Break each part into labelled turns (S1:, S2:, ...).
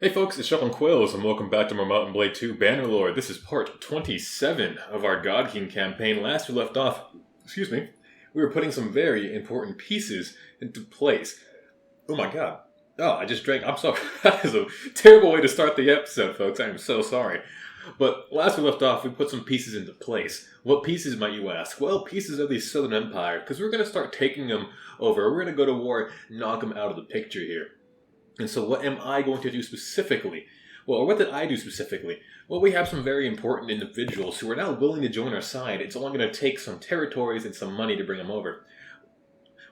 S1: Hey folks, it's Shuffling Quills, and welcome back to my Mountain Blade 2 Bannerlord. This is part 27 of our God King campaign. Last we left off, we were putting some very important pieces into place. Oh my god. Oh, I just drank. I'm sorry. That is a terrible way to start the episode, folks. I'm so sorry. But last we left off, we put some pieces into place. What pieces, might you ask? Well, pieces of the Southern Empire, because we're going to start taking them over. We're going to go to war, knock them out of the picture here. And so what am I going to do specifically? Well, or what did I do specifically? Well, we have some very important individuals who are now willing to join our side. It's only going to take some territories and some money to bring them over.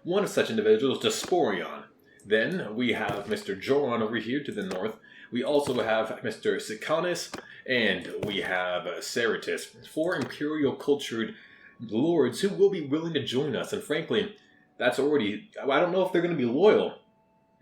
S1: One of such individuals is Desporion. Then we have Mr. Joron over here to the north. We also have Mr. Sicanus, and we have Ceratus. 4 imperial cultured lords who will be willing to join us. And frankly, that's already... I don't know if they're going to be loyal.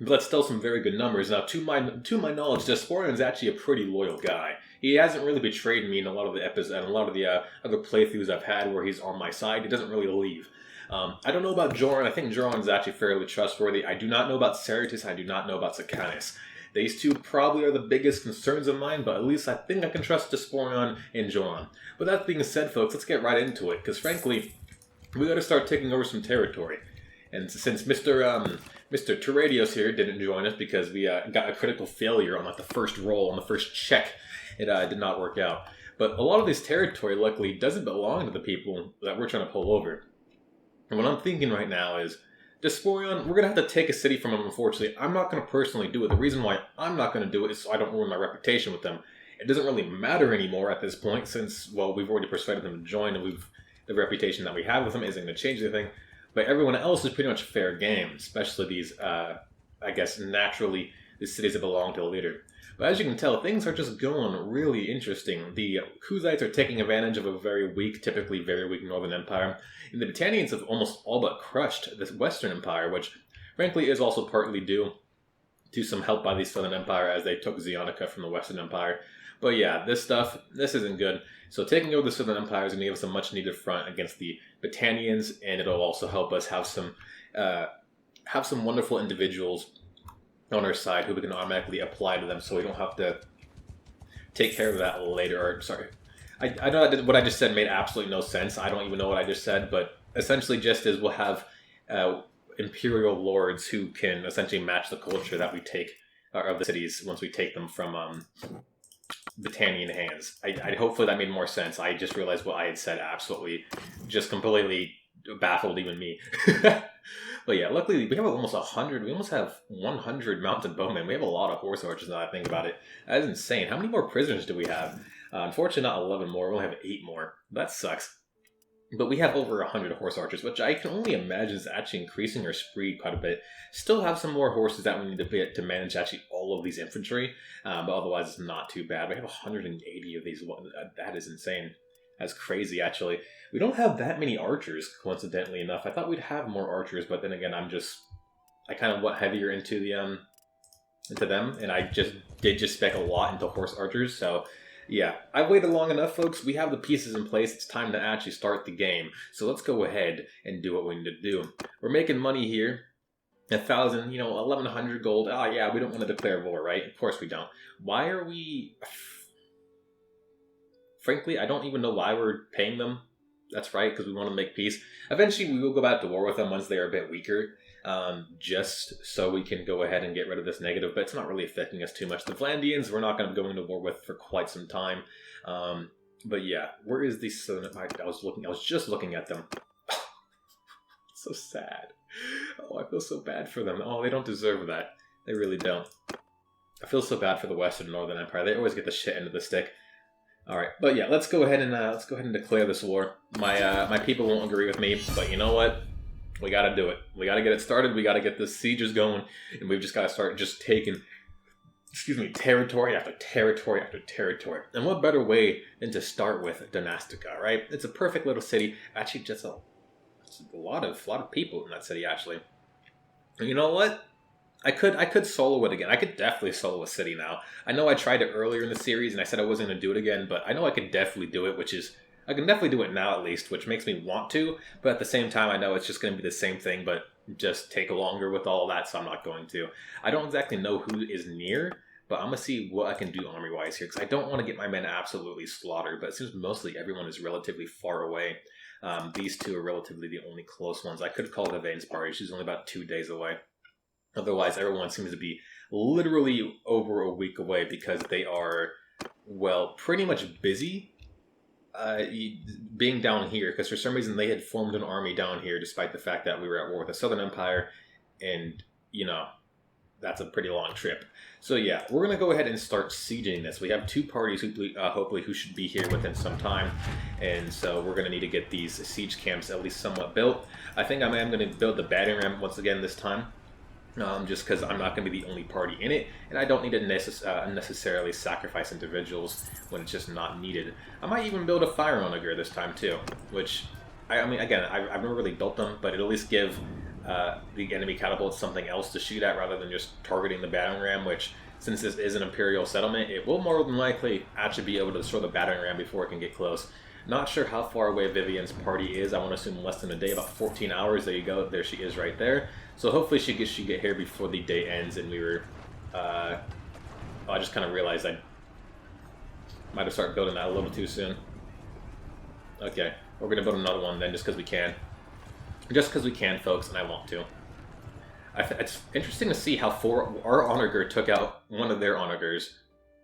S1: But that's still some very good numbers. Now, to my knowledge, Desporion's actually a pretty loyal guy. He hasn't really betrayed me in a lot of the episodes and a lot of the other playthroughs I've had where he's on my side. He doesn't really leave. I don't know about Joran. I think Joran's actually fairly trustworthy. I do not know about Ceratus. I do not know about Sicanus. These two probably are the biggest concerns of mine, but at least I think I can trust Desporion and Joran. But that being said, folks, let's get right into it, because frankly, we got to start taking over some territory. And since Mr. Terradios here didn't join us because we got a critical failure on the first roll, on the first check, it did not work out. But a lot of this territory, luckily, doesn't belong to the people that we're trying to pull over. And what I'm thinking right now is, Desporion, we're going to have to take a city from him, unfortunately. I'm not going to personally do it. The reason why I'm not going to do it is so I don't ruin my reputation with them. It doesn't really matter anymore at this point since, well, we've already persuaded them to join and the reputation that we have with them isn't going to change anything. But everyone else is pretty much fair game, especially these, I guess, naturally, the cities that belong to a leader. But as you can tell, things are just going really interesting. The Kuzites are taking advantage of a typically very weak Northern Empire, and the Britannians have almost all but crushed this Western Empire, which, frankly, is also partly due to some help by the Southern Empire as they took Zionica from the Western Empire. But yeah, this isn't good. So taking over the Southern Empire is going to give us a much-needed front against the Britannians, and it'll also help us have some wonderful individuals on our side who we can automatically apply to them, so we don't have to take care of that later. I know that what I just said made absolutely no sense. I don't even know what I just said, but essentially just as we'll have imperial lords who can essentially match the culture that we take of the cities once we take them from Britannian hands. I hopefully that made more sense. I just realized what I had said absolutely just completely baffled even me. But yeah, luckily we have almost 100. We almost have 100 mounted bowmen. We have a lot of horse archers now I think about it. That is insane. How many more prisoners do we have? Unfortunately not 11 more. We only have 8 more. That sucks. But we have over 100 horse archers, which I can only imagine is actually increasing our speed quite a bit. Still have some more horses that we need to manage actually all of these infantry, but otherwise it's not too bad. We have 180 of these. That is insane. That's crazy, actually. We don't have that many archers, coincidentally enough. I thought we'd have more archers, but then again, I kind of went heavier into them, and I did spec a lot into horse archers, so... Yeah, I've waited long enough, folks. We have the pieces in place. It's time to actually start the game. So let's go ahead and do what we need to do. We're making money here. 1,000, 1,100 gold. Oh, yeah, we don't want to declare war, right? Of course we don't. Why are we... Frankly, I don't even know why we're paying them. That's right, because we want to make peace. Eventually, we will go back to war with them once they are a bit weaker. Just so we can go ahead and get rid of this negative, but it's not really affecting us too much. The Vlandians, we're not going to go into war with for quite some time. But yeah, where is the Southern... I was just looking at them. So sad. Oh, I feel so bad for them. Oh, they don't deserve that. They really don't. I feel so bad for the Western Northern Empire. They always get the shit end of the stick. Alright, but yeah, let's go ahead and declare this war. My people won't agree with me, but you know what? We gotta do it. We gotta get it started. We gotta get the sieges going. And we've just gotta start just taking, territory after territory after territory. And what better way than to start with Donastica, right? It's a perfect little city. Actually, just a lot of people in that city, actually. And you know what? I could solo it again. I could definitely solo a city now. I know I tried it earlier in the series, and I said I wasn't going to do it again, but I know I could definitely do it, I can definitely do it now at least, which makes me want to, but at the same time I know it's just going to be the same thing, but just take longer with all of that, so I'm not going to. I don't exactly know who is near, but but I'm going to see what I can do army-wise here, because I don't want to get my men absolutely slaughtered, but it seems mostly everyone is relatively far away. These two are relatively the only close ones. I could call it Yvain's party. She's only about 2 days away. Otherwise, everyone seems to be literally over a week away because they are, well, pretty much busy being down here, because for some reason they had formed an army down here despite the fact that we were at war with the Southern Empire, and, you know, that's a pretty long trip. So yeah, we're going to go ahead and start sieging this. We have 2 parties hopefully who should be here within some time, and so we're going to need to get these siege camps at least somewhat built. I think I am going to build the battering ram once again this time. Just because I'm not going to be the only party in it, and I don't need to unnecessarily sacrifice individuals when it's just not needed. I might even build a fire onager this time too, which, I mean, again, I've never really built them, but it'll at least give the enemy catapults something else to shoot at rather than just targeting the battering ram, which, since this is an Imperial settlement, it will more than likely actually be able to destroy the battering ram before it can get close. Not sure how far away Vivian's party is. I want to assume less than a day, about 14 hours. There you go. There she is right there. So hopefully she get here before the day ends, and we were... I just kind of realized I might have started building that a little too soon. Okay, we're going to build another one then just because we can. Just because we can, folks, and I want to. It's interesting to see how our onager took out one of their onagers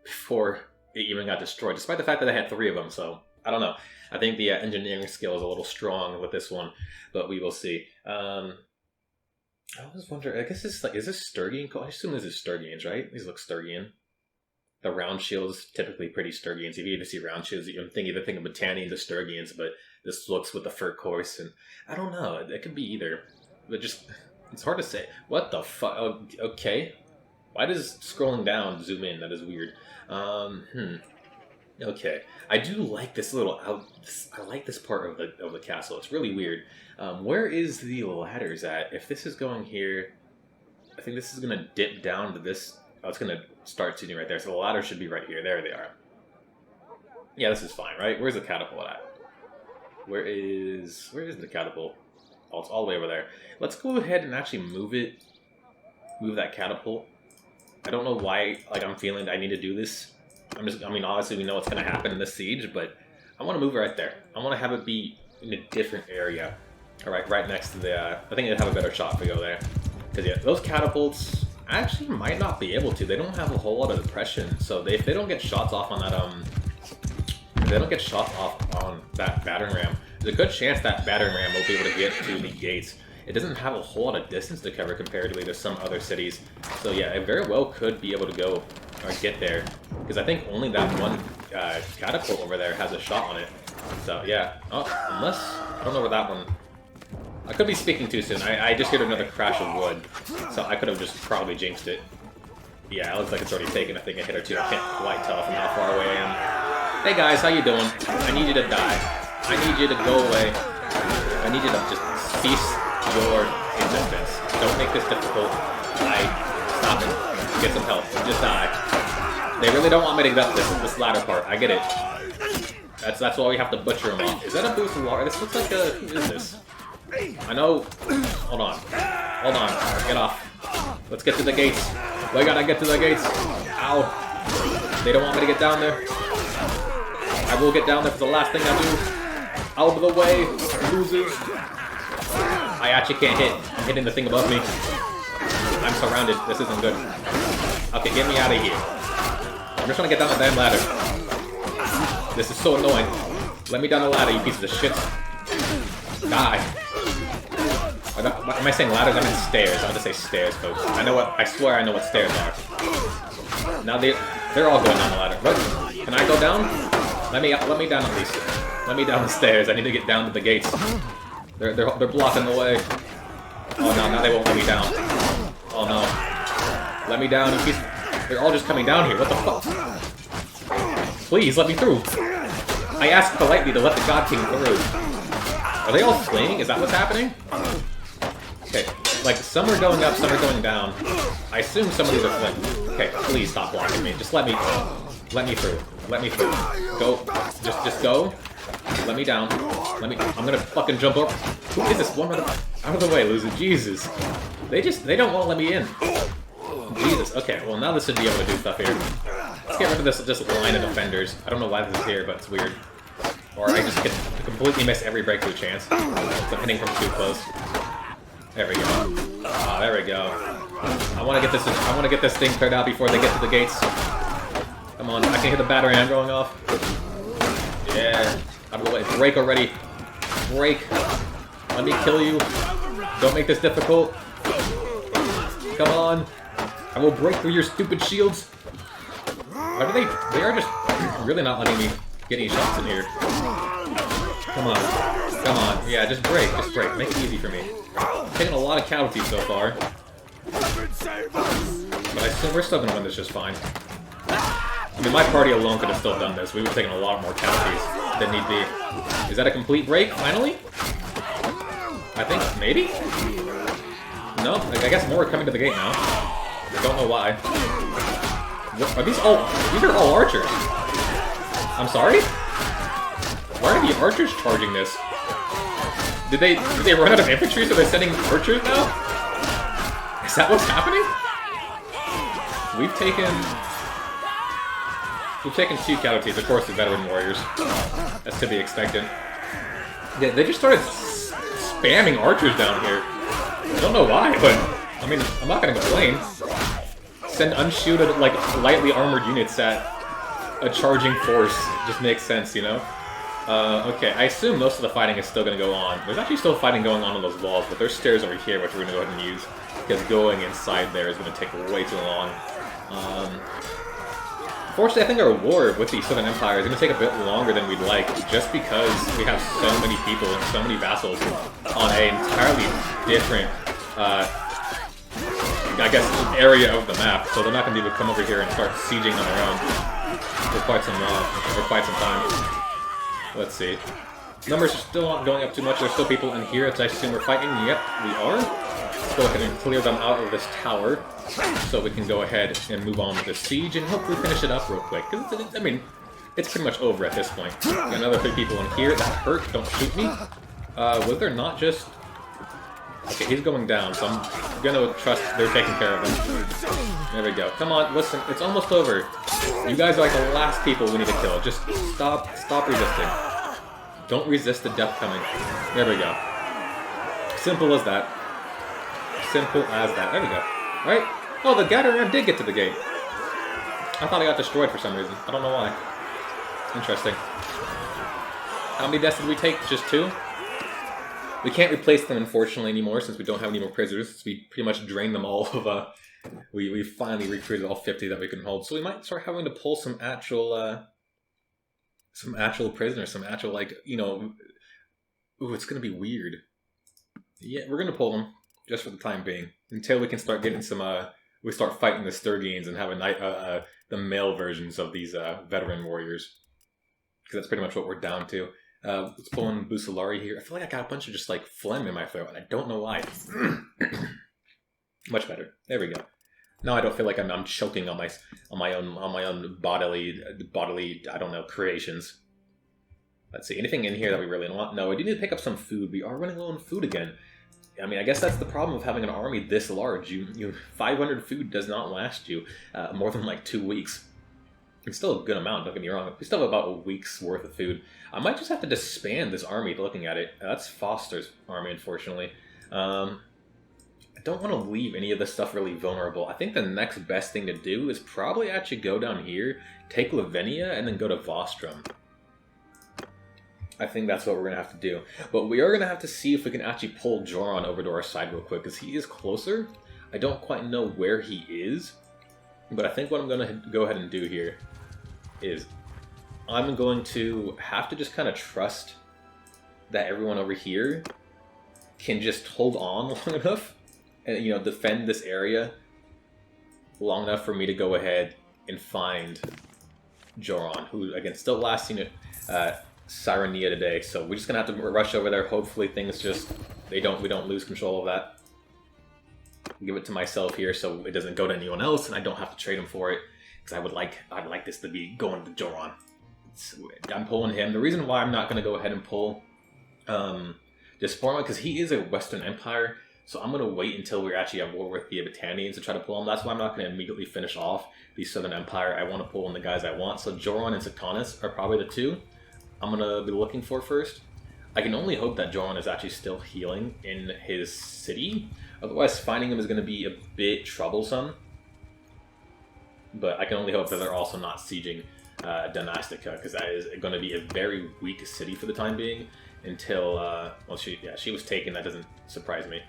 S1: before it even got destroyed, despite the fact that they had 3 of them, so... I don't know. I think the engineering skill is a little strong with this one, but we will see. I was wondering, I guess this is this Sturgian? I assume this is Sturgians, right? These look Sturgian. The round shields, typically pretty Sturgians. If you even see round shields, you can either think of Battanians or Sturgians, but this looks with the fur course, and I don't know. It could be either. But just, it's hard to say. What the fuck? Oh, okay. Why does scrolling down zoom in? That is weird. Okay, I do like this little I like this part of the castle. It's really weird. Where is the ladders at? If this is going here, I think this is gonna dip down to this. Oh, it's gonna start shooting right there. So the ladders should be right here. There they are. Yeah, this is fine, right? Where's the catapult at? Where is the catapult? Oh, it's all the way over there. Let's go ahead and actually move it. Move that catapult. I don't know why. Like, I'm feeling I need to do this. I mean, obviously we know what's going to happen in this siege, but I want to move it right there. I want to have it be in a different area. All right next to the, I think it'd have a better shot if we go there. Because yeah, those catapults actually might not be able to. They don't have a whole lot of depression, so if they don't get shots off on that, if they don't get shots off on that battering ram, there's a good chance that battering ram will be able to get to the gates. It doesn't have a whole lot of distance to cover comparatively to some other cities. So yeah, it very well could be able to go or get there. Because I think only that one catapult over there has a shot on it. So yeah. Oh, unless... I don't know where that one... I could be speaking too soon. I just heard another crash of wood. So I could have just probably jinxed it. Yeah, it looks like it's already taken, I think, a hit or two. I can't quite tell from how far away I am. Hey guys, how you doing? I need you to die. I need you to go away. I need you to just cease your existence. Don't make this difficult. Stop it. Get some help. Just die. They really don't want me to get this latter part. I get it. That's why we have to butcher them off. Is that a boost of water? This looks like a... Who is this? I know... Hold on. Hold on. Get off. Let's get to the gates. We gotta get to the gates. Ow. They don't want me to get down there. I will get down there for the last thing I do. Out of the way, losers. I actually can't hit. I'm hitting the thing above me. I'm surrounded. This isn't good. Okay, get me out of here. I'm just trying to get down the damn ladder. This is so annoying. Let me down the ladder, you pieces of shit. Die. Am I saying ladders? I mean stairs. I want to say stairs, folks. I swear I know what stairs are. Now they're all going down the ladder. But can I go down? Let me down at least. Let me down the stairs. I need to get down to the gates. They're blocking the way. Oh no, now they won't let me down. Oh no. Let me down, you piece. They're all just coming down here. What the fuck? Please let me through. I asked politely to let the God King through. Are they all fleeing? Is that what's happening? Okay, like some are going up, some are going down. I assume some of these are fleeing. Okay, please stop blocking me. Just let me through. Let me through. Go. Just go. Let me down. I'm gonna fucking jump up. Who is this? Out of the way, loser. Jesus. They don't want to let me in. Jesus. Jesus. Okay, well now this should be able to do stuff here. Let's get rid of this just line of defenders. I don't know why this is here, but it's weird. Or I just can completely miss every breakthrough chance. So I'm hitting from too close. There we go. Ah, there we go. I want to get this thing cleared out before they get to the gates. Come on, I can hear the battering ram going off. Yeah. Out of the way. Break already. Break. Let me kill you. Don't make this difficult. Come on. I will break through your stupid shields. Why do they are just really not letting me get any shots in here. Come on. Come on. Yeah, just break. Just break. Make it easy for me. Taking a lot of casualties so far. But we're still going to win this just fine. I mean, my party alone could have still done this. We would have taken a lot more casualties than need be. Is that a complete break, finally? I think, maybe? No? I guess more are coming to the gate now. I don't know why. What, are these all... These are all archers. I'm sorry? Why are the archers charging this? Did they run out of infantry, so they're sending archers now? Is that what's happening? We've taken 2 casualties, of course, the veteran warriors. That's to be expected. Yeah, they just started spamming archers down here. I don't know why, but I mean, I'm not gonna complain. Send unshielded, like, lightly armored units at a charging force. Just makes sense, you know? Okay, I assume most of the fighting is still gonna go on. There's actually still fighting going on those walls, but there's stairs over here, which we're gonna go ahead and use, because going inside there is gonna take way too long. Fortunately, I think our war with the Southern Empire is going to take a bit longer than we'd like, just because we have so many people and so many vassals on an entirely different, I guess, area of the map. So they're not going to be able to come over here and start sieging on their own for quite some time. Let's see. Numbers are still not going up too much. There's still people in here. I assume we're fighting. Yep, we are. Let's go ahead and clear them out of this tower, so we can go ahead and move on with the siege and hopefully finish it up real quick. Because I mean, it's pretty much over at this point. Got another 3 people in here. That hurt. Don't shoot me. Was there not just... Okay, he's going down, so I'm gonna trust they're taking care of him. There we go. Come on, listen, it's almost over. You guys are like the last people we need to kill. Just stop resisting. Don't resist the death coming. There we go. Simple as that. Simple as that. There we go. Alright. Oh, the Gathering Ram did get to the gate. I thought it got destroyed for some reason. I don't know why. Interesting. How many deaths did we take? Just 2? We can't replace them, unfortunately, anymore, since we don't have any more prisoners. Since we pretty much drained them all of, we finally recruited all 50 that we can hold. So we might start having to pull some actual prisoners, some actual, like, you know... Ooh, it's gonna be weird. Yeah, we're gonna pull them, just for the time being. Until we can start getting some, we start fighting the Sturgians and have the male versions of these, veteran warriors. Because that's pretty much what we're down to. Let's pull in Busolari here. I feel like I got a bunch of just like phlegm in my throat, and I don't know why. Much better. There we go. Now I don't feel like I'm choking on my own bodily I don't know, creations. Let's see, anything in here that we really don't want? No, we do need to pick up some food. We are running low on food again. I mean, I guess that's the problem of having an army this large. 500 food does not last you more than like 2 weeks. It's still a good amount, don't get me wrong. We still have about a week's worth of food. I might just have to disband this army looking at it. That's Foster's army, unfortunately. I don't want to leave any of this stuff really vulnerable. I think the next best thing to do is probably actually go down here, take Lavinia, and then go to Vostrom. I think that's what we're going to have to do. But we are going to have to see if we can actually pull Joran over to our side real quick, because he is closer. I don't quite know where he is. But I think what I'm going to go ahead and do here is I'm going to have to just kind of trust that everyone over here can just hold on long enough and, you know, defend this area long enough for me to go ahead and find Joran, who, again, still last seen at Sirenia today. So we're just going to have to rush over there. Hopefully things just, we don't lose control of that. Give it to myself here so it doesn't go to anyone else and I don't have to trade him for it, because I'd like this to be going to Joran. I'm pulling him. The reason why I'm not going to go ahead and pull Disporma, because he is a Western Empire, So I'm going to wait until we're actually at war with the Abatanians to try to pull them. That's why I'm not going to immediately finish off the Southern Empire. I want to pull in the guys I want. So Joron and Sectanus are probably the two I'm going to be looking for first. I can only hope that Joron is actually still healing in his city. Otherwise, finding him is going to be a bit troublesome. But I can only hope that they're also not sieging Donastica, because that is going to be a very weak city for the time being. Until, well, she was taken. That doesn't surprise me.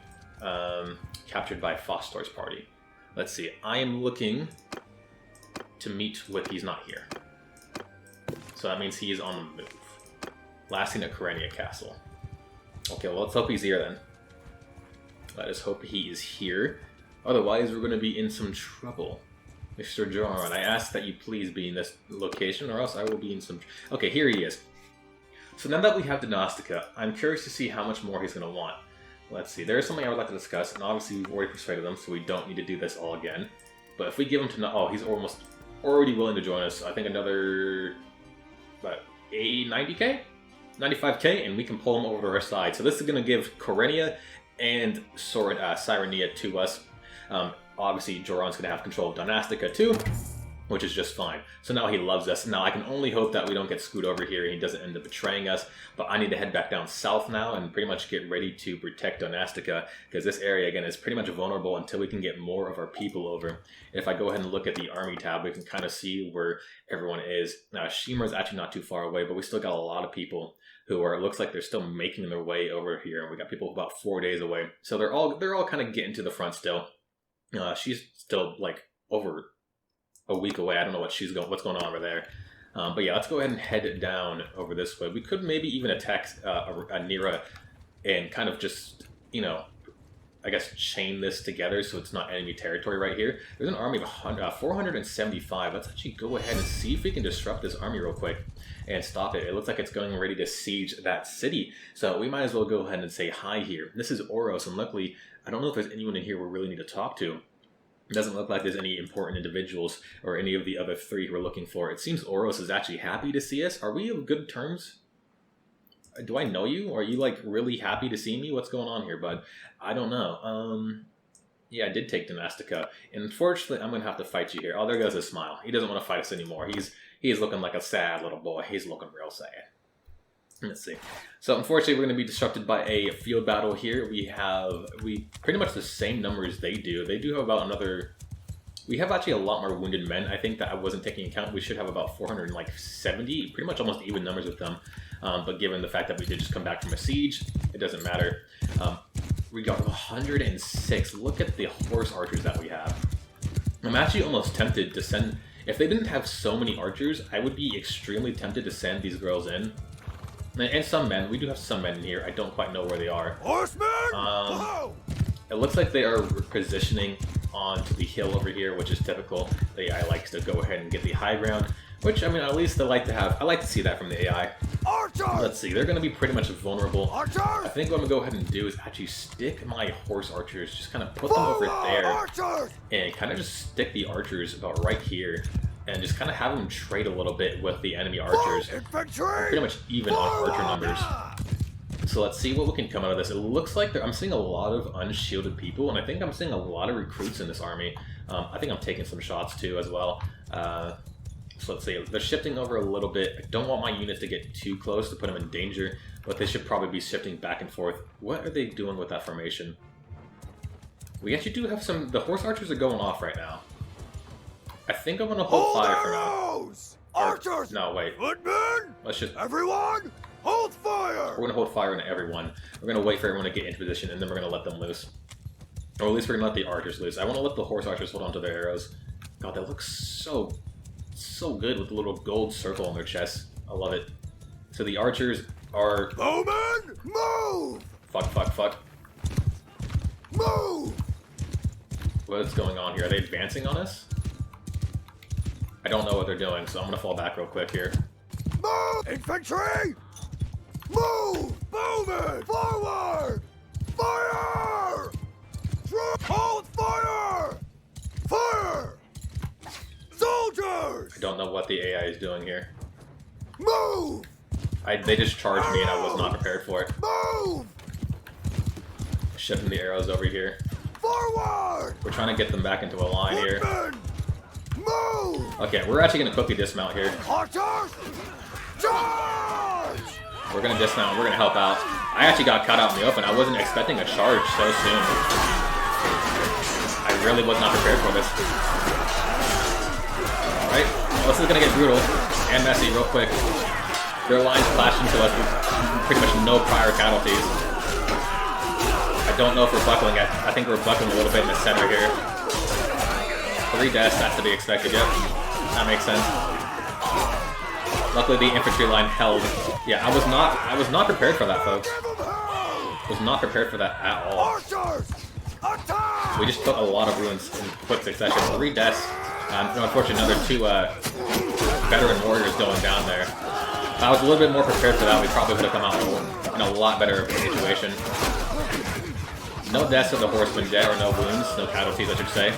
S1: Captured by Fostor's party. Let's see. I am looking to meet with. He's not here. So that means he is on the move. Last seen at Karenia Castle. Okay, well, let's hope he's here then. Let us hope he is here. Otherwise, we're going to be in some trouble. Mr. Joron, I ask that you please be in this location, or else I will be in some... Okay, here he is. So now that we have Donastica, I'm curious to see how much more he's going to want. Let's see, there is something I would like to discuss, and obviously we've already persuaded them, so we don't need to do this all again. But if we give him to... Oh, he's almost already willing to join us. I think another... About 90k? 95k, and we can pull him over to our side. So this is going to give Karenia and Cyrenia to us. Obviously, Joron's going to have control of Donastica too, which is just fine. So now he loves us. Now I can only hope that we don't get screwed over here and he doesn't end up betraying us. But I need to head back down south now and pretty much get ready to protect Donastica, because this area, again, is pretty much vulnerable until we can get more of our people over. If I go ahead and look at the army tab, we can kind of see where everyone is. Now, Shimmer is actually not too far away, but we still got a lot of people who are, it looks like they're still making their way over here. And we got people about 4 days away. So they're all kind of getting to the front still. She's still like over a week away. I don't know what's going on over there. But yeah, let's go ahead and head down over this way. We could maybe even attack Nira and kind of just, you know, I guess chain this together so it's not enemy territory right here. There's an army of 475. Let's actually go ahead and see if we can disrupt this army real quick and stop it. It looks like it's going ready to siege that city. So we might as well go ahead and say hi here. This is Oros, and luckily, I don't know if there's anyone in here we really need to talk to. It doesn't look like there's any important individuals or any of the other three who we're looking for. It seems Oros is actually happy to see us. Are we on good terms? Do I know you? Are you like really happy to see me? What's going on here, bud? I don't know. Yeah, I did take Donastica. Unfortunately, I'm going to have to fight you here. Oh, there goes his smile. He doesn't want to fight us anymore. He's looking like a sad little boy. He's looking real sad. Let's see. So unfortunately, we're going to be disrupted by a field battle here. We pretty much the same numbers they do. They do have about another... We have actually a lot more wounded men. I think that I wasn't taking account. We should have about 470, pretty much almost even numbers with them. But given the fact that we did just come back from a siege, it doesn't matter. We got 106. Look at the horse archers that we have. I'm actually almost tempted to send... If they didn't have so many archers, I would be extremely tempted to send these girls in. And some men. We do have some men in here. I don't quite know where they are.
S2: Horsemen!
S1: It looks like they are positioning onto the hill over here, which is typical. The AI likes to go ahead and get the high ground, which, I mean, at least they like to have. I like to see that from the AI.
S2: Archer!
S1: Let's see. They're going to be pretty much vulnerable.
S2: Archer!
S1: I think what I'm going to go ahead and do is actually stick my horse archers, just kind of put them over there.
S2: Archers!
S1: And kind of just stick the archers about right here. And just kind of have them trade a little bit with the enemy archers.
S2: Infantry!
S1: Pretty much even on archer numbers. So let's see what we can come out of this. It looks like I'm seeing a lot of unshielded people, and I think I'm seeing a lot of recruits in this army. I think I'm taking some shots too as well. So let's see. They're shifting over a little bit. I don't want my units to get too close to put them in danger, but they should probably be shifting back and forth. What are they doing with that formation? We actually do have some... The horse archers are going off right now. I think I'm going to hold fire for now.
S2: Archers!
S1: No, wait.
S2: Footmen!
S1: Let's just...
S2: Everyone, hold fire!
S1: We're going to hold fire on everyone. We're going to wait for everyone to get into position, and then we're going to let them loose. Or at least we're going to let the archers loose. I want to let the horse archers hold on to their arrows. God, that looks so good with the little gold circle on their chest. I love it. So the archers are...
S2: Bowman, move!
S1: Fuck.
S2: Move!
S1: What is going on here? Are they advancing on us? I don't know what they're doing, so I'm going to fall back real quick here.
S2: Move! Infantry! Move! Bowman! Forward! Fire! Hold fire! Fire! Soldiers!
S1: I don't know what the AI is doing here.
S2: Move!
S1: They just charged me and I was not prepared for it.
S2: Move!
S1: shipping the arrows over here.
S2: Forward!
S1: We're trying to get them back into a line here.
S2: Woodman! Move!
S1: Okay, we're actually going to quickly dismount here.
S2: Archers! Charge!
S1: We're going to dismount. We're going to help out. I actually got caught out in the open. I wasn't expecting a charge so soon. I really was not prepared for this. Alright, well, this is going to get brutal and messy real quick. Their lines clashed into us with pretty much no prior casualties. I don't know if we're buckling. I think we're buckling a little bit in the center here. 3 deaths, that's to be expected, yep. That makes sense. Luckily the infantry line held. Yeah, I was not prepared for that, folks. Was not prepared for that at all. We just took a lot of ruins in quick succession. 3 deaths. Unfortunately, another 2 veteran warriors going down there. If I was a little bit more prepared for that, we probably would have come out in a lot better situation. No deaths of the horsemen dead, or no wounds, no casualties, I should say.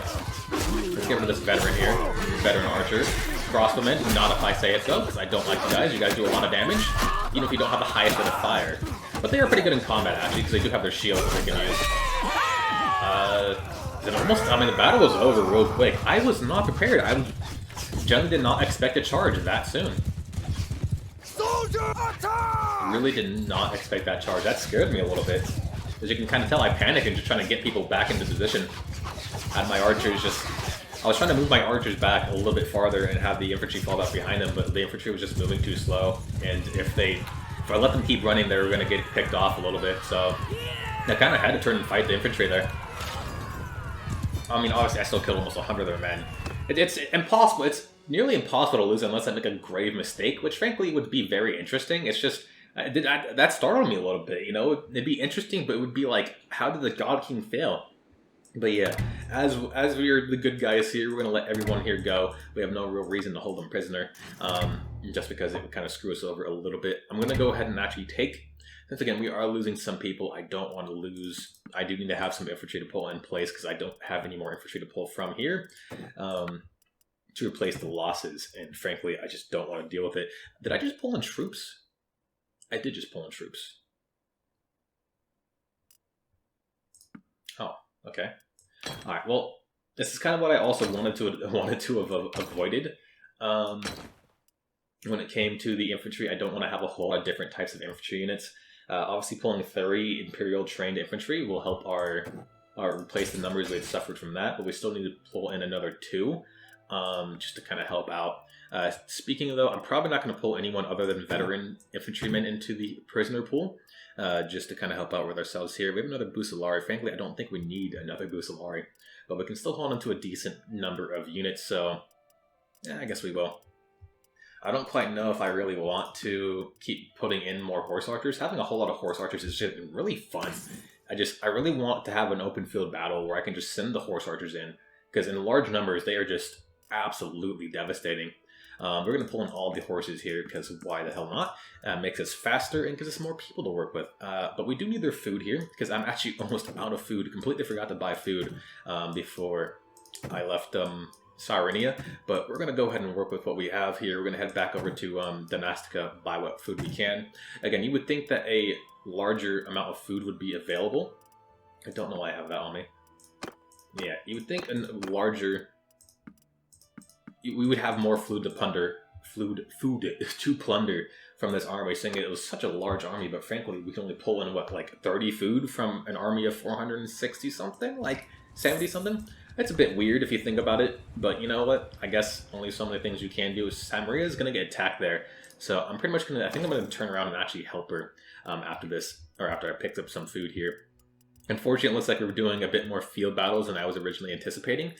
S1: Let's get rid of this veteran here. Veteran archer. Crossbowmen, not if I say it though, because I don't like you guys. You guys do a lot of damage, even if you don't have the highest rate of fire. But they are pretty good in combat, actually, because they do have their shields that they can use. I mean, the battle was over real quick. I was not prepared. I generally did not expect a charge that soon. Really did not expect that charge. That scared me a little bit. As you can kind of tell, I panicked and just trying to get people back into position. Had my archers just... I was trying to move my archers back a little bit farther and have the infantry fall back behind them, but the infantry was just moving too slow. And if I let them keep running, they were going to get picked off a little bit. So I kind of had to turn and fight the infantry there. I mean, obviously, I still killed almost 100 of their men. It's impossible. It's nearly impossible to lose unless I make a grave mistake, which frankly would be very interesting. It's just... that startled me a little bit, you know? It'd be interesting, but it would be like, how did the God King fail? But yeah, as we are the good guys here, we're going to let everyone here go. We have no real reason to hold them prisoner, just because it would kind of screw us over a little bit. I'm going to go ahead and actually take, since again, we are losing some people, I don't want to lose, I do need to have some infantry to pull in place, because I don't have any more infantry to pull from here, to replace the losses, and frankly, I just don't want to deal with it. Did I just pull in troops? I did just pull in troops. Oh, okay. All right. Well, this is kind of what I also wanted to have avoided. When it came to the infantry, I don't want to have a whole lot of different types of infantry units. Obviously, pulling 3 Imperial trained infantry will help our replace the numbers we had suffered from that, but we still need to pull in another 2, just to kind of help out. Speaking of though, I'm probably not going to pull anyone other than veteran infantrymen into the prisoner pool, just to kind of help out with ourselves here. We have another Bucellari. Frankly, I don't think we need another Bucellari, but we can still hold on to a decent number of units, so yeah, I guess we will. I don't quite know if I really want to keep putting in more horse archers. Having a whole lot of horse archers is just really fun. I really want to have an open field battle where I can just send the horse archers in, because in large numbers, they are just absolutely devastating. We're going to pull in all the horses here, because why the hell not? Makes us faster and gives us more people to work with. But we do need their food here, because I'm actually almost out of food. Completely forgot to buy food before I left Sardinia. But we're going to go ahead and work with what we have here. We're going to head back over to Damastica, buy what food we can. Again, you would think that a larger amount of food would be available. I don't know why I have that on me. Yeah, you would think a larger... we would have more food to plunder from this army, saying it was such a large army, but frankly, we can only pull in, what, like 30 food from an army of 460 something? Like 70 something? It's a bit weird if you think about it, but you know what? I guess only so many things you can do. Samaria is going to get attacked there, so I'm pretty much going to, I think I'm going to turn around and actually help her after this, or after I picked up some food here. Unfortunately, it looks like we're doing a bit more field battles than I was originally anticipating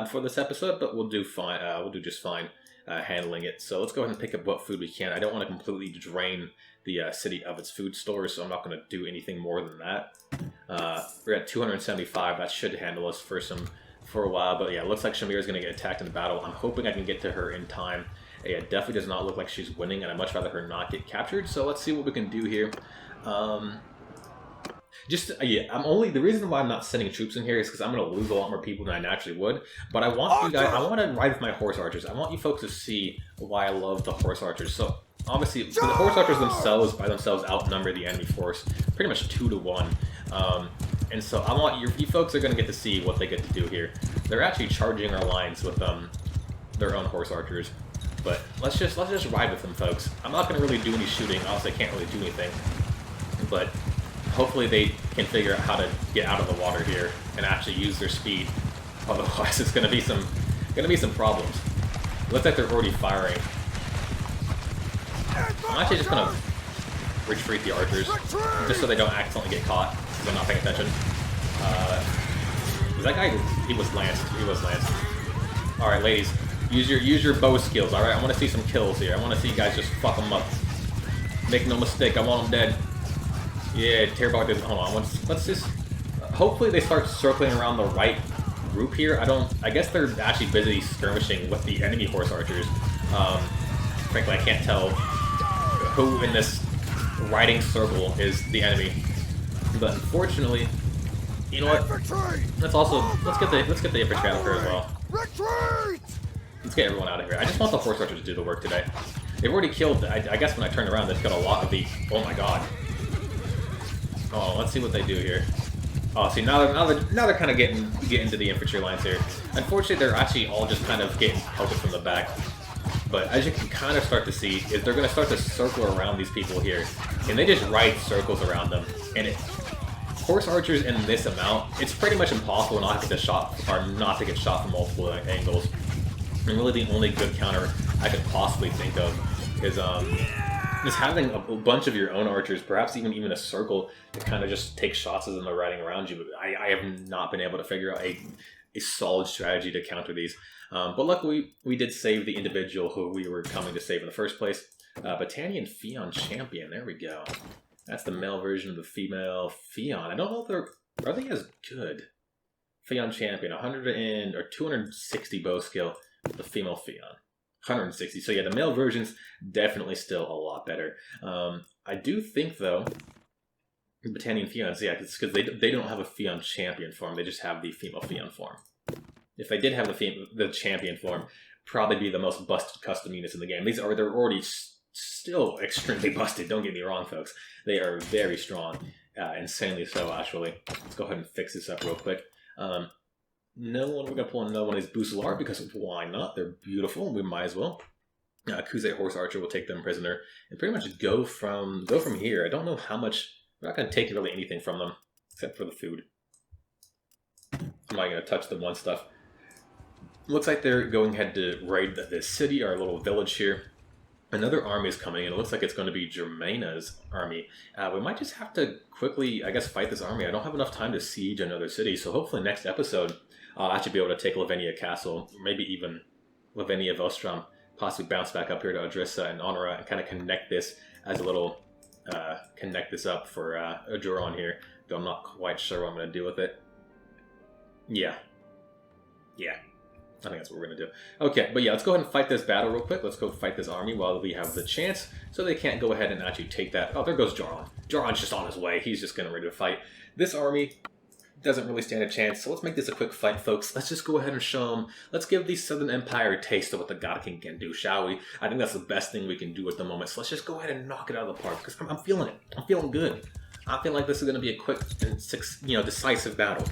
S1: for this episode, but we'll do fine. We'll do just fine handling it. So let's go ahead and pick up what food we can. I don't want to completely drain the city of its food stores, so I'm not going to do anything more than that. We're at 275. That should handle us for a while, but yeah, it looks like Shamir is going to get attacked in the battle. I'm hoping I can get to her in time. Yeah, it definitely does not look like she's winning, and I'd much rather her not get captured. So let's see what we can do here. The reason why I'm not sending troops in here is because I'm going to lose a lot more people than I naturally would. But I want you guys, I want to ride with my horse archers. I want you folks to see why I love the horse archers. So obviously, the horse archers themselves, by themselves, outnumber the enemy force pretty much 2 to 1. And so I want you folks are going to get to see what they get to do here. They're actually charging our lines with their own horse archers. But let's just ride with them, folks. I'm not going to really do any shooting. Obviously, I can't really do anything. But hopefully they can figure out how to get out of the water here and actually use their speed. Otherwise, it's going to be some problems. Looks like they're already firing. I'm actually just going to retreat the archers, just so they don't accidentally get caught, because I'm not paying attention. That guy, he was lanced. He was lanced. Alright, ladies, use your bow skills, alright? I want to see some kills here. I want to see you guys just fuck them up. Make no mistake, I want them dead. Yeah, Terrabog did. Hold on, let's just... hopefully they start circling around the right group here. I guess they're actually busy skirmishing with the enemy horse archers. Frankly, I can't tell who in this riding circle is the enemy. But unfortunately, you know what? Let's get the infantry out of here as well.
S2: Retreat!
S1: Let's get everyone out of here. I just want the horse archers to do the work today. They've already killed. I guess when I turned around, they've got a lot of the. Oh my god. Oh, let's see what they do here. Oh, see now they're kind of getting into the infantry lines here. Unfortunately, they're actually all just kind of getting pelted from the back. But as you can kind of start to see, is they're going to start to circle around these people here, and they just ride circles around them. And horse archers in this amount, it's pretty much impossible not to get shot from multiple angles. And really, the only good counter I could possibly think of is just having a bunch of your own archers, perhaps even a circle, to kind of just take shots as they're riding around you. But I have not been able to figure out a solid strategy to counter these. But luckily, we did save the individual who we were coming to save in the first place. Battanian Fion Champion, there we go. That's the male version of the female Fion. I don't know if are they as good? Fion Champion, 260 bow skill with the female Fion. 160. So yeah, the male version's definitely still a lot better. I do think though, Battanian Fions, yeah, because they don't have a Fion Champion form. They just have the female Fion form. If they did have the champion form, probably be the most busted custom units in the game. They're already still extremely busted. Don't get me wrong, folks. They are very strong, insanely so. Actually, let's go ahead and fix this up real quick. We're gonna pull another one of these Bannerlord because why not? They're beautiful. We might as well. Kuze Horse Archer will take them prisoner and pretty much go from here. I don't know how much. We're not gonna take really anything from them except for the food. I'm not gonna touch the one stuff. Looks like they're going ahead to raid the city, our little village here. Another army is coming in. It looks like it's going to be Germaina's army. We might just have to quickly, I guess, fight this army. I don't have enough time to siege another city, so hopefully next episode I'll actually be able to take Lavinia Castle, maybe even Lavinia Vostrom, possibly bounce back up here to Odrissa and Honora and kind of connect this as a little, connect this up for Ajuron here, though I'm not quite sure what I'm going to do with it. Yeah. I think that's what we're going to do. Okay, but yeah, let's go ahead and fight this battle real quick. Let's go fight this army while we have the chance, so they can't go ahead and actually take that. Oh, there goes Jaron. Jaron's just on his way. He's just going to ready to fight. This army doesn't really stand a chance, so let's make this a quick fight, folks. Let's just go ahead and show them. Let's give the Southern Empire a taste of what the God King can do, shall we? I think that's the best thing we can do at the moment, so let's just go ahead and knock it out of the park, because I'm feeling it. I'm feeling good. I feel like this is going to be a quick and decisive battle.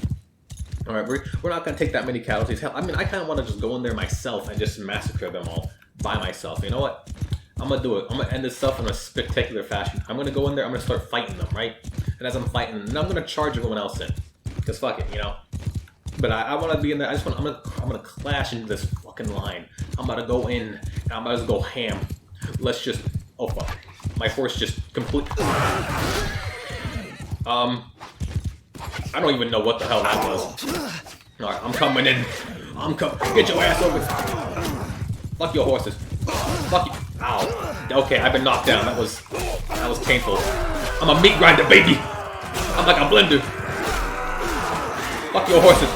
S1: Alright, we're not going to take that many casualties. Hell, I mean, I kind of want to just go in there myself and just massacre them all by myself. You know what? I'm going to do it. I'm going to end this stuff in a spectacular fashion. I'm going to go in there, I'm going to start fighting them, right? And as I'm fighting, then I'm going to charge everyone else in. Because fuck it, you know? But I want to be in there. I'm going to clash into this fucking line. I'm about to go in, and I'm about to go ham. Let's just... Oh, fuck. My horse just completely... I don't even know what the hell that was. Alright, I'm coming in. Get your ass over. Fuck your horses. Fuck you. Ow. Okay, I've been knocked down. That was painful. I'm a meat grinder, baby. I'm like a blender. Fuck your horses.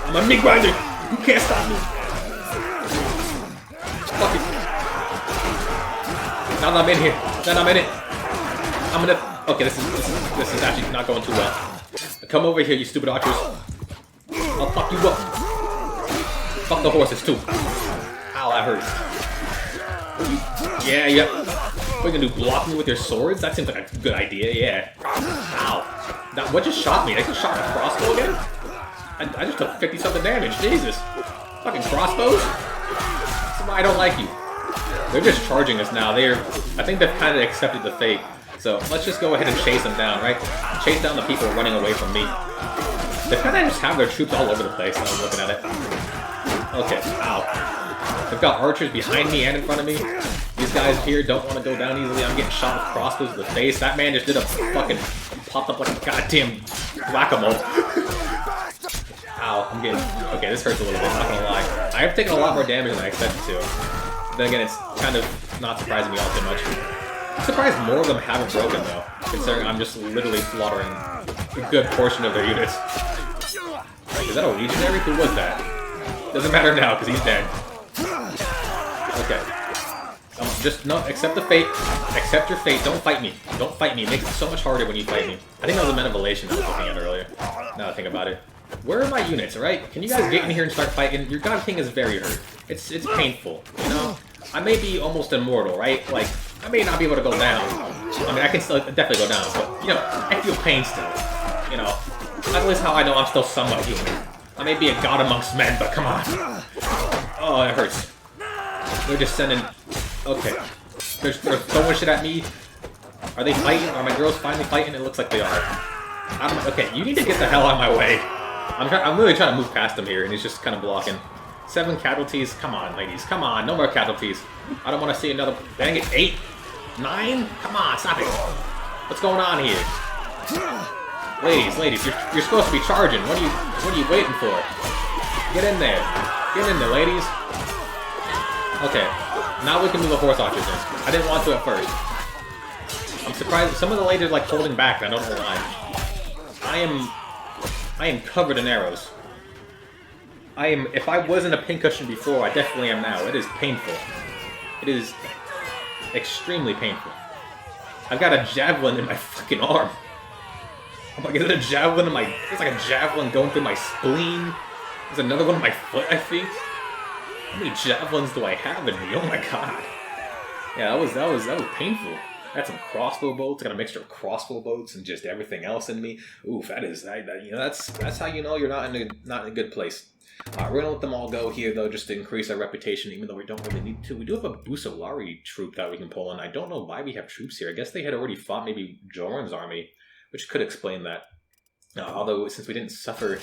S1: I'm a meat grinder. You can't stop me. Fuck it. Now that I'm in here. Now I'm in it. I'm gonna... Okay, this is actually not going too well. Come over here, you stupid archers. I'll fuck you up. Fuck the horses too. Ow, that hurt. Yeah. What are you gonna do? Block me with your swords? That seems like a good idea. Yeah. Ow. What just shot me? I just shot a crossbow again? I just took 50-something damage. Jesus. Fucking crossbows? That's why I don't like you. They're just charging us now. I think they've kind of accepted the fate. So let's just go ahead and chase them down, right? Chase down the people running away from me. They kind of just have their troops all over the place. I was looking at it. Okay, ow. They've got archers behind me and in front of me. These guys here don't want to go down easily. I'm getting shot with crossbows to the face. That man just did a fucking popped up like a goddamn whack-a-mole. Ow, I'm getting... Okay, this hurts a little bit, not gonna lie. I have taken a lot more damage than I expected to. Then again, it's kind of not surprising me all too much. I'm surprised more of them haven't broken, though, considering I'm just literally slaughtering a good portion of their units. Is that a legionary? Who was that? Doesn't matter now, because he's dead. Okay. Just, no, accept the fate. Accept your fate. Don't fight me. Don't fight me. It makes it so much harder when you fight me. I think that was a manipulation I was looking at earlier. Now that I think about it. Where are my units, alright? Can you guys get in here and start fighting? Your God King is very hurt. It's painful, you know? I may be almost immortal, right? Like, I may not be able to go down. I mean, I can still definitely go down, but, you know, I feel pain still. You know, at least how I know I'm still somewhat human. I may be a god amongst men, but come on. Oh, it hurts. They're just sending... Okay. They're throwing shit at me. Are they fighting? Are my girls finally fighting? It looks like they are. Okay, you need to get the hell out of my way. I'm really trying to move past him here, and he's just kind of blocking. 7 casualties. Come on, ladies. Come on. No more casualties. I don't want to see another... Dang it. 8? 9? Come on. Stop it. What's going on here? Ladies, you're supposed to be charging. What are you waiting for? Get in there. Get in there, ladies. Okay. Now we can move the horse archers in. I didn't want to at first. I'm surprised. Some of the ladies are like holding back, and I don't know why. I am covered in arrows. If I wasn't a pincushion before, I definitely am now. It is painful. It is extremely painful. I've got a javelin in my fucking arm. Oh my god, is it a javelin in my... It's like a javelin going through my spleen. There's another one in my foot, I think. How many javelins do I have in me? Oh my god. Yeah, that was painful. I had some crossbow bolts. I got a mixture of crossbow bolts and just everything else in me. Oof, you know, that's how you know you're not in a good place. We're gonna let them all go here though, just to increase our reputation, even though we don't really need to. We do have a Busolari troop that we can pull in. I don't know why we have troops here. I guess they had already fought maybe Joran's army, which could explain that. Although since we didn't suffer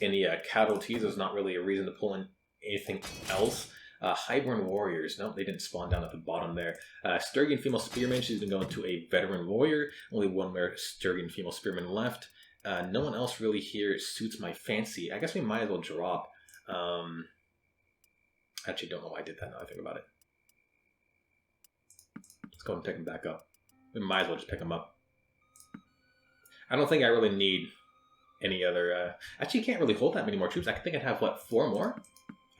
S1: any casualties, there's not really a reason to pull in anything else. Highborn warriors. No, they didn't spawn down at the bottom there. Sturgian female spearman. She's been going to a veteran warrior. Only one more Sturgian female spearman left. No one else really here suits my fancy. I guess we might as well drop. Actually, don't know why I did that now I think about it. Let's go and pick them back up. We might as well just pick them up. I don't think I really need any other... Actually, you can't really hold that many more troops. I think I'd have, what, 4 more?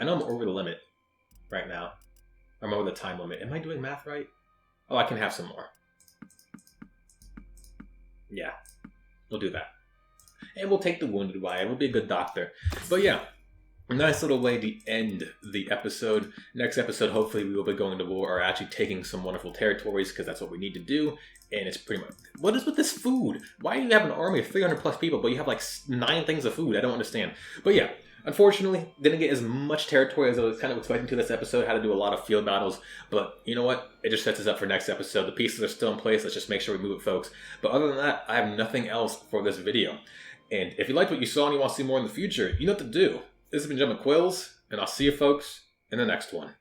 S1: I know I'm over the limit right now. I'm over the time limit. Am I doing math right? Oh, I can have some more. Yeah, we'll do that. And we'll take the wounded Wyatt. We'll be a good doctor. But yeah, a nice little way to end the episode. Next episode, hopefully we will be going to war or actually taking some wonderful territories because that's what we need to do. And it's pretty much... What is with this food? Why do you have an army of 300 plus people, but you have like 9 things of food? I don't understand. But yeah, unfortunately, didn't get as much territory as I was kind of expecting to this episode. Had to do a lot of field battles. But you know what? It just sets us up for next episode. The pieces are still in place. Let's just make sure we move it, folks. But other than that, I have nothing else for this video. And if you liked what you saw and you want to see more in the future, you know what to do. This has been Gentleman Quills, and I'll see you folks in the next one.